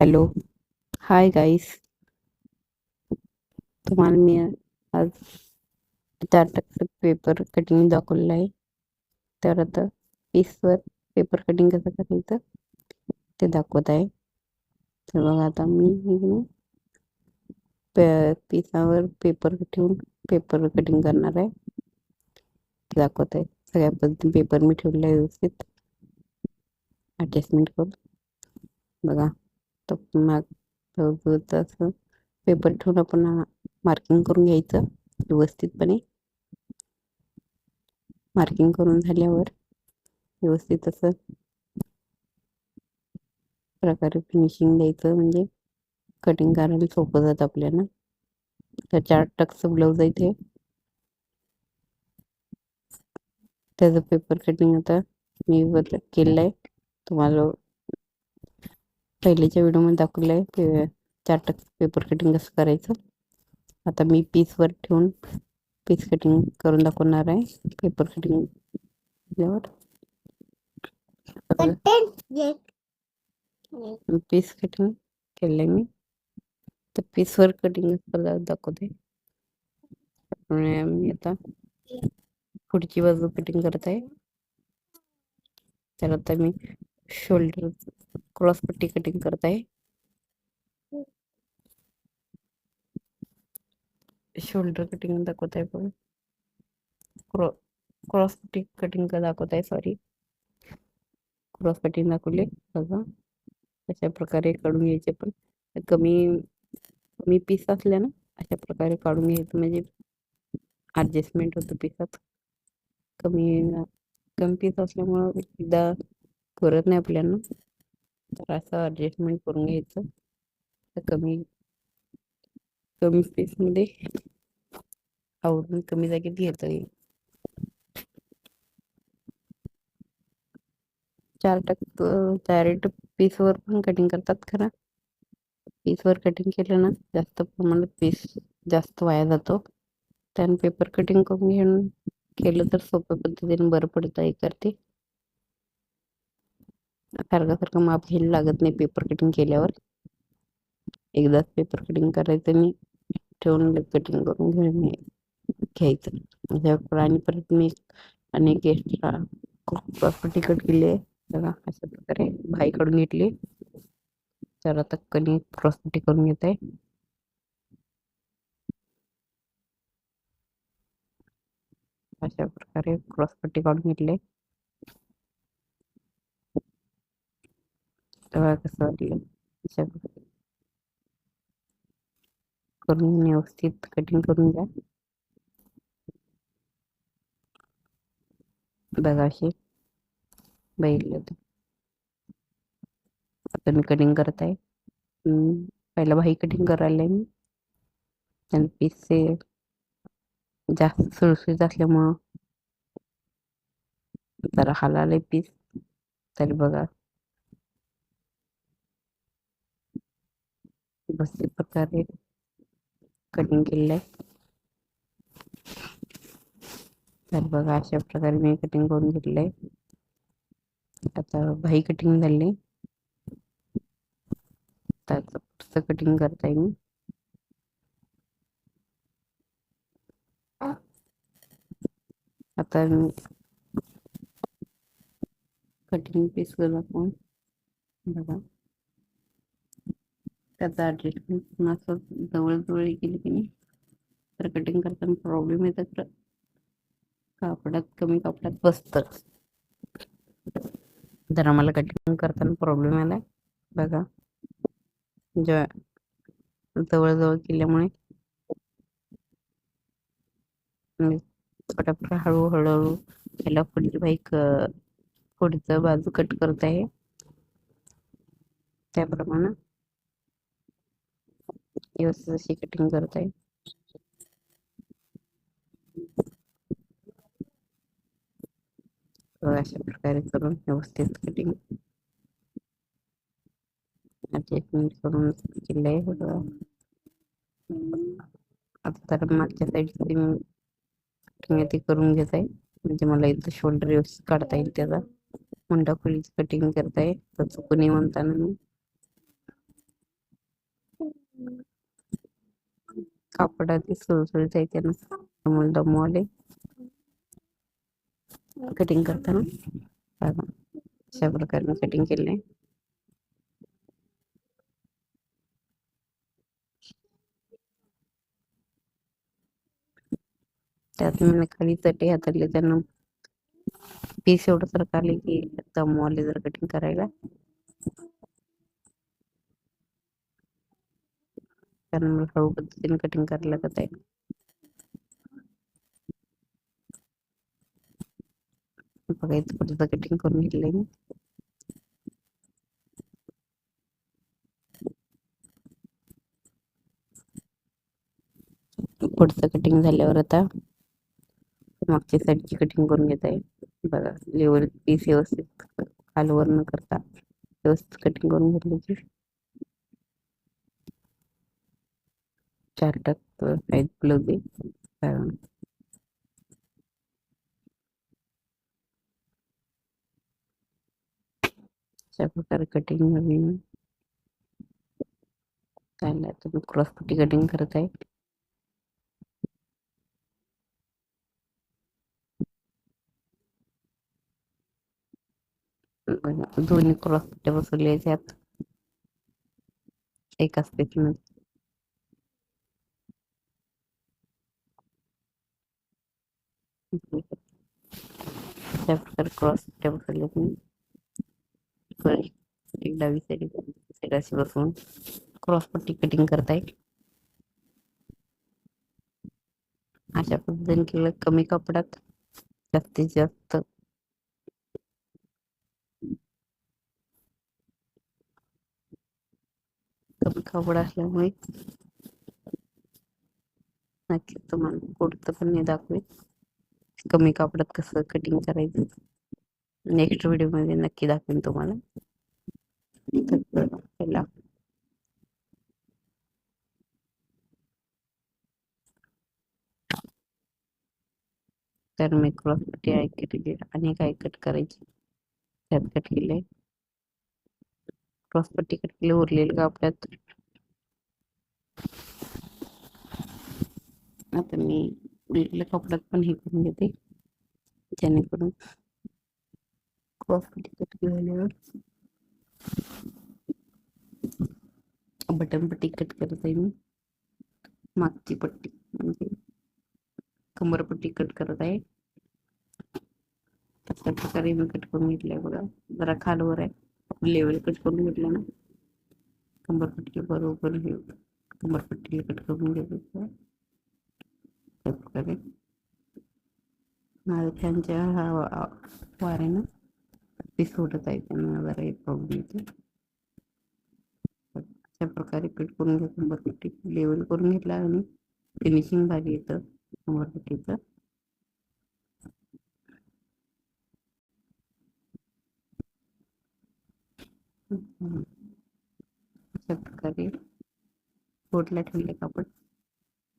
Hello. Hi guys. तुम्हाला मी आज 4 टक्के पेपर कटिंग दाखवलेलं आहे. तर आता पीसवर पेपर कटिंग कसं करायचं ते दाखवत आहे. तर बघा आता मी पिसावर पेपर ठेवून पेपर कटिंग करणार आहे. ते दाखवत आहे. सगळ्या पद्धतीने पेपर मी ठेवलेला आहे व्यवस्थित ॲडजस्टमेंट करून. बघा तर असं पेपर ठेवून आपण मार्किंग करून घ्यायचं व्यवस्थितपणे. मार्किंग करून झाल्यावर व्यवस्थित असं प्रकारे फिनिशिंग द्यायचं, म्हणजे कटिंग करायला सोपं जातं आपल्याला. तर 4 टक्स ब्लाऊज आहे ते. त्याचं पेपर कटिंग आता मी केलेलं आहे. तुम्हाला पहिल्याच्या व्हिडिओमध्ये दाखवलं आहे की 4 टक्स पेपर कटिंग कसं करायचं. आता मी पीसवर ठेवून पीस कटिंग करून दाखवणार आहे. पेपर कटिंग झाल्यावर पीस कटिंग केलं आहे मी. तर पीसवर कटिंग दाखवते. मी आता पुढची बाजू कटिंग करत आहे. तर आता मी शोल्डर क्रॉस पट्टी कटिंग करत आहे. शोल्डर कटिंग दाखवत आहे पण क्रॉस पट्टी कटिंग दाखवत आहे. सॉरी, क्रॉस कटिंग दाखवले. बघा अशा प्रकारे काढून घ्यायचे. पण कमी कमी पीस असल्या ना अशा प्रकारे काढून घ्यायचं, म्हणजे ॲडजस्टमेंट होतं पिसात. कमी कमी पीस असल्यामुळं एकदा करत नाही आपल्याला, तर असं ॲडजस्टमेंट करून घ्यायचं. तर कमी पीसमध्ये आवरून कमी जागेत घेता येईल. 4 टक्के डायरेक्ट पीसवर पण कटिंग करतात. खरं पीसवर कटिंग केलं ना जास्त प्रमाणात पीस जास्त वाया जातो. त्यानं पेपर कटिंग करून घेऊन केलं तर सोप्या पद्धतीने बरं पडतं. करते सारखं माप घ्यायला लागत नाही पेपर कटिंग केल्यावर. एकदाच पेपर कटिंग करायचं आणि ठेवून कटिंग करून घ्यायचं. आणि परत मी अनेक एक्स्ट्रा प्रॉपर्टी कट केली आहे. बघा अशा प्रकारे भाई काढून घेतली. तर आता क्रॉसपट्टी करून घेत आहे. अशा प्रकारे क्रॉसपट्टी काढून घेतली. तेव्हा कसं वाटलं अशा प्रकारे करून व्यवस्थित कटिंग करून घ्या. बघा अशी बघितलं तर आता मी कटिंग करत आहे. पहिला भाई कटिंग करायला आहे मी. आणि पीसचे जास्त सुळसुळीत असल्यामुळं जरा हालाले पीस. तरी बघा व्यवस्थित प्रकारे कटिंग केलेलं आहे. तर बघा अशा प्रकारे मी कटिंग करून घेतलं आहे. आता भाई कटिंग झाली. त्याचं पुढचं कटिंग करता येईल. आता मी कटिंग पीस दाखवून बघा त्याचा ॲडजस्टमेंट असं जवळ केली की नाही तर कटिंग करताना प्रॉब्लेम येतात. तर कमी कापडात बसतं. जर आम्हाला कटिंग करताना प्रॉब्लेम आला बघा, जवळ केल्यामुळे पटापट हळूहळू याला पुढचं बाजू कट करत आहे. त्याप्रमाणे व्यवस्थित अशी कटिंग करत आहे. अशा प्रकारे करून व्यवस्थित कटिंग ॲडजस्टमेंट करून केलं आहे. आता तर मागच्या साईडची मी ते करून घेत आहे, म्हणजे मला इथं शोल्डर व्यवस्थित काढता येईल. त्याचा मुंडा खोलीची कटिंग करत आहे तर चुकून म्हणताना मी कापडात सुळसुळीत येते ना त्यामुळे दमवाले कटिंग करताना बघा अशा प्रकारे कटिंग केले. त्यात मी खाली चटई हाताळली त्यांना पीस एवढं सरकारले की दमवाले जर कटिंग करायला, कारण मला हळू पद्धतीने कटिंग करायला लागत आहे. बघायचं पुढचं कटिंग करून घेतलंय मी. पुढचं कटिंग झाल्यावर आता मागच्या साईडची कटिंग करून घेत आहे. बघा लेवल पीस व्यवस्थित खालवर न करता व्यवस्थित कटिंग करून घेतली की 4 टक आहेत ब्लाउज अशा प्रकारे कटिंग नवीन चाललंय. तुम्ही क्रॉस पट्टी कटिंग करत आहे. दोन्ही क्रॉस पट्ट्या बसवल्या त्यात एकाच पेजमध्ये. अशा प्रकारे क्रॉस पट्ट्या बसवल्या तुम्ही एक डावी साईड अशी बसवून क्रॉस पट्टी कटिंग करताय. अशा पद्धतीने केलं कमी कपड्यात जास्तीत जास्त कमी कपड असल्यामुळे नक्की तुम्हाला पुढचं पण मी दाखवेन कमी कापडात कसं कटिंग करायचं. नेक्स्ट व्हिडिओ मध्ये नक्की दाखवेन तुम्हाला. तर मी क्रॉस पट्टी केली आणि काय कट करायची त्यात कट केले. क्रॉस पट्टी कट केली उरलेलं कापडात आता मी उरलेल्या कपड्यात पण हे करून घेते जेणेकरून क्रॉस पट्टी कट केल्यावर बटन पट्टी कट करत आहे मी. मागची पट्टी म्हणजे कंबरपट्टी कट करत आहे. अशा प्रकारे मी कट करून घेतलंय. बघा जरा खालवर आहे लेवल कट करून घेतलं ना कंबरपट्टी बरोबर हे कंबरपट्टी कट करून घ्यायचं. त्या प्रकारे माझ्या फॅनच्या वाऱ्यानं पीस सोडत आहे त्यांना जरा एक प्रॉब्लेम येते. अशा प्रकारे कट करून घ्या. कंबरपट्टी लेवल करून घेतला आणि फिनिशिंग भारी येतं कंबरपट्टीचं. अशा प्रकारे बोटला ठेवले कापड